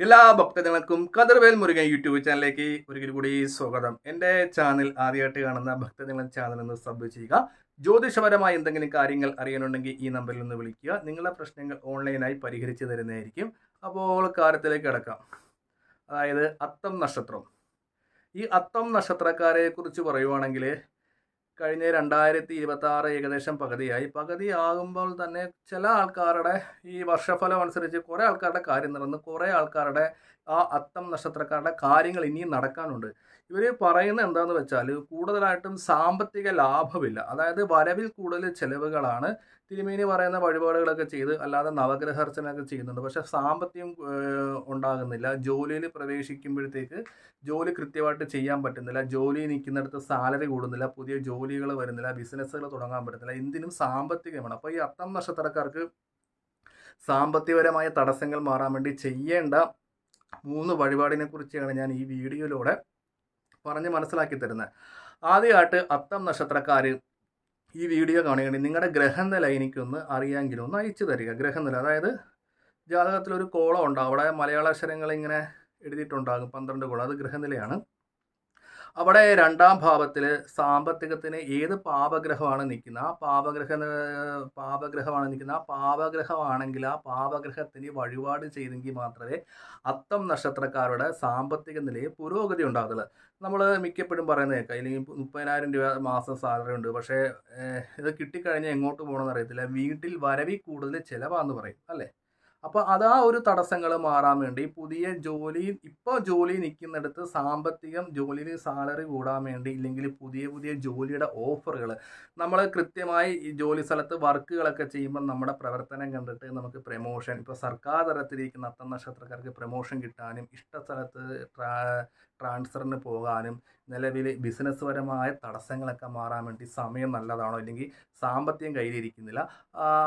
എല്ലാ ഭക്തജനങ്ങൾക്കും കതിർവേൽ മുരുകൻ യൂട്യൂബ് ചാനലിലേക്ക് ഒരിക്കൽ കൂടി സ്വാഗതം. എൻ്റെ ചാനൽ ആദ്യമായിട്ട് കാണുന്ന ഭക്തജനങ്ങൾ ചാനൽ ഒന്ന് സബ് ചെയ്യുക. ജ്യോതിഷപരമായ എന്തെങ്കിലും കാര്യങ്ങൾ അറിയാനുണ്ടെങ്കിൽ ഈ നമ്പറിൽ ഒന്ന് വിളിക്കുക. നിങ്ങളുടെ പ്രശ്നങ്ങൾ ഓൺലൈനായി പരിഹരിച്ചു തരുന്നതായിരിക്കും. അപ്പോൾ കാര്യത്തിലേക്ക് കിടക്കാം. അതായത് അത്തം നക്ഷത്രം. ഈ അത്തം നക്ഷത്രക്കാരെ കുറിച്ച് പറയുവാണെങ്കിൽ കഴിഞ്ഞ 2026 ഏകദേശം പകുതിയാകുമ്പോൾ തന്നെ ചില ആൾക്കാരുടെ ഈ വർഷഫലം അനുസരിച്ച് കുറേ ആൾക്കാരുടെ കാര്യം നടന്ന് കുറേ ആൾക്കാരുടെ ആ അത്തം നക്ഷത്രക്കാരുടെ കാര്യങ്ങൾ ഇനിയും നടക്കാനുണ്ട്. ഇവർ പറയുന്നത് എന്താണെന്ന് വെച്ചാൽ കൂടുതലായിട്ടും സാമ്പത്തിക ലാഭമില്ല, അതായത് വരവിൽ കൂടുതൽ ചിലവുകളാണ്. തിരുമേനി പറയുന്ന വഴിപാടുകളൊക്കെ ചെയ്ത് അല്ലാതെ നവഗ്രഹർച്ചനൊക്കെ ചെയ്യുന്നുണ്ട്, പക്ഷെ സാമ്പത്തികം ഉണ്ടാകുന്നില്ല. ജോലിയിൽ പ്രവേശിക്കുമ്പോഴത്തേക്ക് ജോലി കൃത്യമായിട്ട് ചെയ്യാൻ പറ്റുന്നില്ല, ജോലി നിൽക്കുന്നിടത്ത് സാലറി കൂടുന്നില്ല, പുതിയ ജോലികൾ വരുന്നില്ല, ബിസിനസ്സുകൾ തുടങ്ങാൻ പറ്റുന്നില്ല. എന്തിനും സാമ്പത്തികമാണ്. അപ്പോൾ ഈ അത്തം നക്ഷത്രക്കാർക്ക് സാമ്പത്തികപരമായ തടസ്സങ്ങൾ മാറാൻ വേണ്ടി ചെയ്യേണ്ട 3 വഴിപാടിനെ കുറിച്ചാണ് ഞാൻ ഈ വീഡിയോയിലൂടെ പറഞ്ഞ് മനസ്സിലാക്കി തരുന്നത്. ആദ്യമായിട്ട് അത്തം നക്ഷത്രക്കാർ ഈ വീഡിയോ കാണുകയാണെങ്കിൽ നിങ്ങളുടെ ഗ്രഹനില എനിക്കൊന്ന് അറിയാമെങ്കിലും ഒന്ന് അയച്ചു തരിക. ഗ്രഹനില, അതായത് ജാതകത്തിലൊരു കോളം ഉണ്ടാകും, അവിടെ മലയാളാക്ഷരങ്ങൾ ഇങ്ങനെ എഴുതിയിട്ടുണ്ടാകും 12 കോളം, അത് ഗ്രഹനിലയാണ്. അവിടെ 2ാം ഭാവത്തിൽ സാമ്പത്തികത്തിന് ഏത് പാപഗ്രഹമാണ് നിൽക്കുന്നത്, ആ പാപഗ്രഹമാണെങ്കിൽ ആ പാപഗ്രഹത്തിന് വഴിപാട് ചെയ്തെങ്കിൽ മാത്രമേ അത്തം നക്ഷത്രക്കാരുടെ സാമ്പത്തിക നിലയിൽ പുരോഗതി ഉണ്ടാകത്തുള്ളൂ. നമ്മൾ മിക്കപ്പോഴും പറയുന്നത് കേൾക്കാം, ഇല്ലെങ്കിൽ 30,000 രൂപ മാസം സാലറി ഉണ്ട്, പക്ഷേ ഇത് കിട്ടിക്കഴിഞ്ഞാൽ എങ്ങോട്ട് പോകണമെന്ന് അറിയത്തില്ല, വീട്ടിൽ വരവിൽ കൂടുതൽ ചിലവാന്ന് പറയും അല്ലേ. അപ്പോൾ അതാ ഒരു തടസ്സങ്ങൾ മാറാൻ വേണ്ടി പുതിയ ജോലി നിൽക്കുന്നിടത്ത് സാമ്പത്തികം, ജോലിയിൽ സാലറി കൂടാൻ വേണ്ടി, ഇല്ലെങ്കിൽ പുതിയ ജോലിയുടെ ഓഫറുകൾ നമ്മൾ കൃത്യമായി ഈ ജോലി സ്ഥലത്ത് വർക്കുകളൊക്കെ ചെയ്യുമ്പോൾ നമ്മുടെ പ്രവർത്തനം കണ്ടിട്ട് നമുക്ക് പ്രമോഷൻ, ഇപ്പോൾ സർക്കാർ തലത്തിലിരിക്കുന്ന അത്തം നക്ഷത്രക്കാർക്ക് പ്രമോഷൻ കിട്ടാനും ഇഷ്ട സ്ഥലത്ത് ട്രാൻസ്ഫറിന് പോകാനും നിലവിൽ ബിസിനസ് പരമായ തടസ്സങ്ങളൊക്കെ മാറാൻ വേണ്ടി സമയം നല്ലതാണോ, അല്ലെങ്കിൽ സാമ്പത്തികം കയ്യിലിരിക്കുന്നില്ല.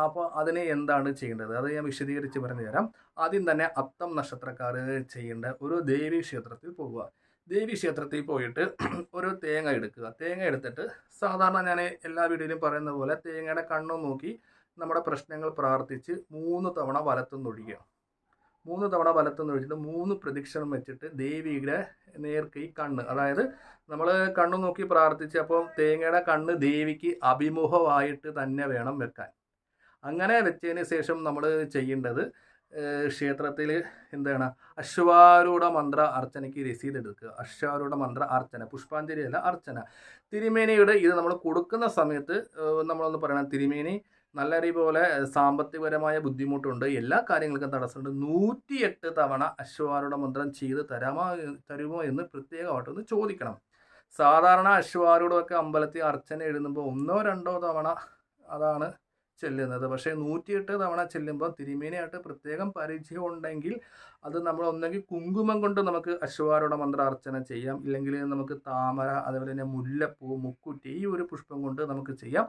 അപ്പോൾ അതിന് എന്താണ് ചെയ്യേണ്ടത്, അത് ഞാൻ വിശദീകരിച്ച് പറഞ്ഞു തരാം. ആദ്യം തന്നെ അത്തം നക്ഷത്രക്കാർ ചെയ്യേണ്ട ഒരു ദേവീ ക്ഷേത്രത്തിൽ പോകുക. ദേവീ ക്ഷേത്രത്തിൽ പോയിട്ട് ഒരു തേങ്ങ എടുക്കുക. തേങ്ങ എടുത്തിട്ട് സാധാരണ ഞാൻ എല്ലാ വീഡിയോയിലും പറയുന്ന പോലെ തേങ്ങയുടെ കണ്ണും നോക്കി നമ്മുടെ പ്രശ്നങ്ങൾ പ്രാർത്ഥിച്ച് 3 തവണ വലത്തുനിന്നൊഴിക്കുക. 3 തവണ വലത്തുനിന്നൊഴിച്ചിട്ട് 3 പ്രദക്ഷിണം വെച്ചിട്ട് ദേവിയുടെ നേർക്ക് ഈ കണ്ണ്, അതായത് നമ്മൾ കണ്ണു നോക്കി പ്രാർത്ഥിച്ച് അപ്പോൾ തേങ്ങയുടെ കണ്ണ് ദേവിക്ക് അഭിമുഖമായിട്ട് തന്നെ വേണം വെക്കാൻ. അങ്ങനെ വെച്ചതിന് ശേഷം നമ്മൾ ചെയ്യേണ്ടത് ക്ഷേത്രത്തിൽ എന്താണ്, അശ്വാരൂഢ മന്ത്ര അർച്ചനയ്ക്ക് രസീത് എടുക്കുക. അശ്വാരൂഢ മന്ത്ര അർച്ചന, പുഷ്പാഞ്ജലി അല്ല, അർച്ചന. തിരുമേനിയുടെ ഇത് നമ്മൾ കൊടുക്കുന്ന സമയത്ത് നമ്മളൊന്ന് പറയണം, തിരുമേനി നല്ല പോലെ സാമ്പത്തികപരമായ ബുദ്ധിമുട്ടുണ്ട്, എല്ലാ കാര്യങ്ങൾക്കും തടസ്സമുണ്ട്, 108 തവണ അശ്വാരൂഢ മന്ത്രം ചെയ്ത് തരുമോ എന്ന് പ്രത്യേകമായിട്ടൊന്ന് ചോദിക്കണം. സാധാരണ അശ്വാരൂഢമൊക്കെ അമ്പലത്തിൽ അർച്ചന എഴുതുമ്പോൾ 1-2 തവണ അതാണ് ചെല്ലുന്നത്. പക്ഷേ 108 തവണ ചെല്ലുമ്പോൾ തിരുമേനിയായിട്ട് പ്രത്യേകം പരിചയം ഉണ്ടെങ്കിൽ അത് നമ്മൾ ഒന്നെങ്കിൽ കുങ്കുമം കൊണ്ട് നമുക്ക് അശ്വാരൂഢ മന്ത്ര അർച്ചന ചെയ്യാം, ഇല്ലെങ്കിൽ നമുക്ക് താമര, അതുപോലെ തന്നെ മുല്ലപ്പൂ, മുക്കുറ്റി, ഈ ഒരു പുഷ്പം കൊണ്ട് നമുക്ക് ചെയ്യാം.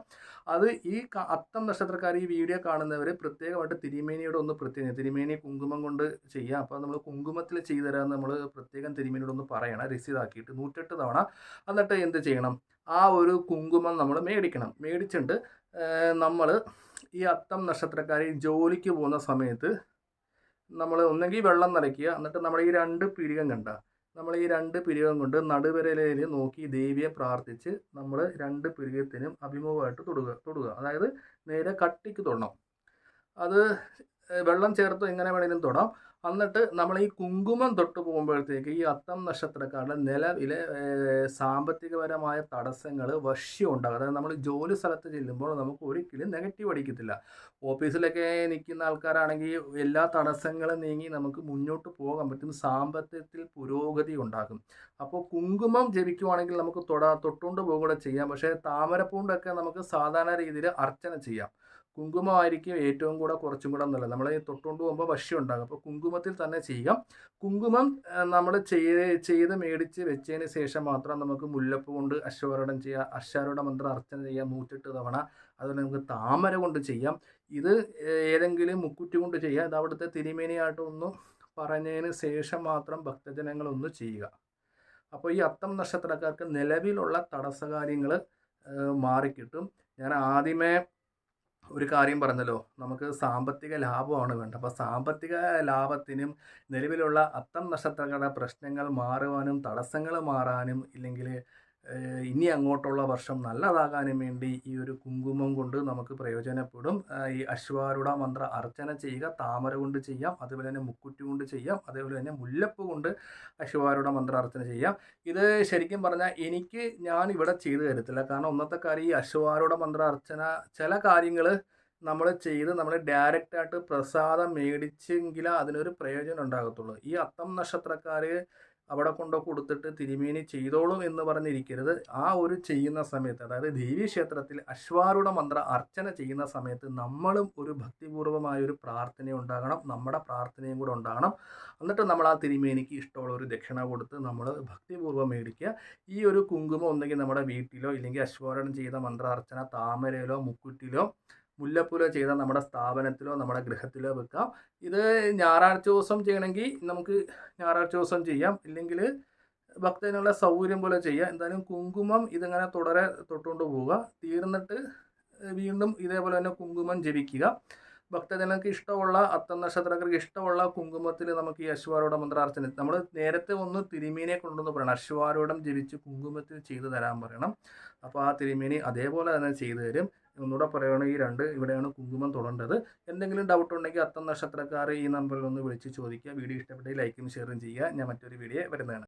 അത് ഈ അത്തം നക്ഷത്രക്കാർ ഈ വീഡിയോ കാണുന്നവർ പ്രത്യേകമായിട്ട് തിരുമേനിയോട് ഒന്ന് തിരുമേനി കുങ്കുമം കൊണ്ട് ചെയ്യാം, അപ്പോൾ നമ്മൾ കുങ്കുമത്തിൽ ചെയ്തു തരാമെന്ന് നമ്മൾ പ്രത്യേകം തിരുമേനിയോട് ഒന്ന് പറയണം, രസീതാക്കിയിട്ട് 108 തവണ. എന്നിട്ട് എന്ത് ചെയ്യണം, ആ ഒരു കുങ്കുമം നമ്മൾ മേടിച്ചിട്ട് നമ്മൾ ഈ അത്തം നക്ഷത്രക്കാർ ജോലിക്ക് പോകുന്ന സമയത്ത് നമ്മൾ ഒന്നെങ്കിൽ വെള്ളം നിറയ്ക്കുക, എന്നിട്ട് നമ്മൾ ഈ 2 പിരികം നമ്മൾ ഈ 2 പിരികം കൊണ്ട് നടുവിരലിൽ നോക്കി ദേവിയെ പ്രാർത്ഥിച്ച് നമ്മൾ 2 പിരികത്തിനും അഭിമുഖമായിട്ട് തൊടുക. അതായത് നേരെ കട്ടിക്ക് തൊടണം. അത് വെള്ളം ചേർത്ത് എങ്ങനെ വേണമെങ്കിലും തൊടാം. എന്നിട്ട് നമ്മൾ ഈ കുങ്കുമം തൊട്ട് പോകുമ്പോഴത്തേക്ക് ഈ അത്തം നക്ഷത്രക്കാരുടെ നിലവിലെ സാമ്പത്തികപരമായ തടസ്സങ്ങൾ വശ്യം ഉണ്ടാകും. അതായത് നമ്മൾ ജോലി സ്ഥലത്ത് ചെല്ലുമ്പോൾ നമുക്ക് ഒരിക്കലും നെഗറ്റീവ് അടിക്കത്തില്ല. ഓഫീസിലൊക്കെ നിൽക്കുന്ന ആൾക്കാരാണെങ്കിൽ എല്ലാ തടസ്സങ്ങളും നീങ്ങി നമുക്ക് മുന്നോട്ട് പോകാൻ പറ്റും, സാമ്പത്തികത്തിൽ പുരോഗതി ഉണ്ടാകും. അപ്പോൾ കുങ്കുമം ജപിക്കുവാണെങ്കിൽ നമുക്ക് തൊട്ടുകൊണ്ട് പോകുകയും ചെയ്യാം. പക്ഷേ താമരപ്പൂണ്ടൊക്കെ നമുക്ക് സാധാരണ രീതിയിൽ അർച്ചന ചെയ്യാം. കുങ്കുമമായിരിക്കും ഏറ്റവും കുറച്ചും കൂടെ നല്ലത്. നമ്മൾ തൊട്ടുകൊണ്ട് പോകുമ്പോൾ വശ്യം ഉണ്ടാകും. അപ്പോൾ കുങ്കുമത്തിൽ തന്നെ ചെയ്യാം. കുങ്കുമം നമ്മൾ ചെയ്ത് മേടിച്ച് വെച്ചതിന് ശേഷം മാത്രം നമുക്ക് മുല്ലപ്പൂ കൊണ്ട് അശ്വാരൂഢ മന്ത്രം അർച്ചന ചെയ്യാം 108 തവണ. അതുപോലെ നമുക്ക് താമര കൊണ്ട് ചെയ്യാം. ഇത് ഏതെങ്കിലും മുക്കുറ്റി കൊണ്ട് ചെയ്യാം. ഇത് അവിടുത്തെ തിരുമേനിയായിട്ടൊന്നും പറഞ്ഞതിന് ശേഷം മാത്രം ഭക്തജനങ്ങളൊന്ന് ചെയ്യുക. അപ്പോൾ ഈ അത്തം നക്ഷത്രക്കാർക്ക് നിലവിലുള്ള തടസ്സകാര്യങ്ങൾ മാറിക്കിട്ടും. ഞാൻ ആദ്യമേ ഒരു കാര്യം പറഞ്ഞല്ലോ, നമുക്ക് സാമ്പത്തിക ലാഭമാണ് വേണ്ടത്. അപ്പോൾ സാമ്പത്തിക ലാഭത്തിനും നിലവിലുള്ള അത്തം നക്ഷത്രക്കാരുടെ പ്രശ്നങ്ങൾ മാറുവാനും തടസ്സങ്ങൾ മാറാനും ഇല്ലെങ്കിൽ ഇനി അങ്ങോട്ടുള്ള വർഷം നല്ലതാകാനും വേണ്ടി ഈ ഒരു കുങ്കുമം കൊണ്ട് നമുക്ക് പ്രയോജനപ്പെടും. ഈ അശ്വാരൂഢ മന്ത്ര അർച്ചന ചെയ്യുക. താമര കൊണ്ട് ചെയ്യാം, അതുപോലെ തന്നെ മുക്കുറ്റി കൊണ്ട് ചെയ്യാം, അതേപോലെ തന്നെ മുല്ലപ്പൂ കൊണ്ട് അശ്വാരൂഢ മന്ത്ര അർച്ചന ചെയ്യാം. ഇത് ശരിക്കും പറഞ്ഞാൽ ഞാൻ ഇവിടെ ചെയ്തു തരത്തില്ല. കാരണം ഒന്നത്തെ കാര്യം, ഈ അശ്വാരൂഢ മന്ത്ര അർച്ചന ചില കാര്യങ്ങൾ നമ്മൾ ചെയ്ത് നമ്മൾ ഡയറക്റ്റായിട്ട് പ്രസാദം മേടിച്ചെങ്കിലേ അതിനൊരു പ്രയോജനം ഉണ്ടാകത്തുള്ളൂ. ഈ അത്തം നക്ഷത്രക്കാർ അവിടെ കൊണ്ട് കൊടുത്തിട്ട് തിരുമേനി ചെയ്തോളും എന്ന് പറഞ്ഞിരിക്കരുത്. ആ ഒരു ചെയ്യുന്ന സമയത്ത്, അതായത് ദേവീക്ഷേത്രത്തിൽ അശ്വാരൂഢ മന്ത്ര അർച്ചന ചെയ്യുന്ന സമയത്ത് നമ്മളും ഒരു ഭക്തിപൂർവമായ ഒരു പ്രാർത്ഥന ഉണ്ടാകണം, നമ്മുടെ പ്രാർത്ഥനയും കൂടെ ഉണ്ടാകണം. എന്നിട്ട് നമ്മൾ ആ തിരുമേനിക്ക് ഇഷ്ടമുള്ള ഒരു ദക്ഷിണ കൊടുത്ത് നമ്മൾ ഭക്തിപൂർവ്വം മേടിക്കുക. ഈ ഒരു കുങ്കുമം ഒന്നെങ്കിൽ നമ്മുടെ വീട്ടിലോ ഇല്ലെങ്കിൽ അശ്വാരൂഢം ചെയ്ത മന്ത്ര അർച്ചന താമരയിലോ മുക്കുറ്റിലോ മുല്ലപ്പൂലോ ചെയ്ത നമ്മുടെ സ്ഥാപനത്തിലോ നമ്മുടെ ഗൃഹത്തിലോ വെക്കാം. ഇത് ഞായറാഴ്ച ദിവസം ചെയ്യണമെങ്കിൽ നമുക്ക് ഞായറാഴ്ച ദിവസം ചെയ്യാം, ഇല്ലെങ്കിൽ ഭക്തനുള്ള സൗകര്യം പോലെ ചെയ്യാം. എന്തായാലും കുങ്കുമം ഇതിങ്ങനെ തുടരെ തൊട്ടുകൊണ്ട് പോവുക. തീർന്നിട്ട് വീണ്ടും ഇതേപോലെ തന്നെ കുങ്കുമം ജപിക്കുക. ഭക്തജനങ്ങൾക്ക് ഇഷ്ടമുള്ള അത്തം നക്ഷത്രക്കാർക്ക് ഇഷ്ടമുള്ള കുങ്കുമത്തിൽ നമുക്ക് ഈ അശ്വാരൂഢ മന്ത്രാർച്ചന നമ്മൾ നേരത്തെ ഒന്ന് തിരുമേനിയെ കൊണ്ടുവന്ന് പറയണം, അശ്വാരൂഢം ജപിച്ച് കുങ്കുമത്തിൽ ചെയ്തു തരാൻ പറയണം. അപ്പോൾ ആ തിരുമേനി അതേപോലെ തന്നെ ചെയ്തു തരും. ഒന്നുകൂടെ പറയുകയാണെങ്കിൽ ഇവിടെയാണ് കുങ്കുമം തൊടേണ്ടത്. എന്തെങ്കിലും ഡൗട്ട് ഉണ്ടെങ്കിൽ അത്തം നക്ഷത്രക്കാർ ഈ നമ്പറിൽ ഒന്ന് വിളിച്ച് ചോദിക്കുക. വീഡിയോ ഇഷ്ടപ്പെട്ടെങ്കിൽ ലൈക്കും ഷെയറും ചെയ്യുക. ഞാൻ മറ്റൊരു വീഡിയോ വരുന്നതാണ്.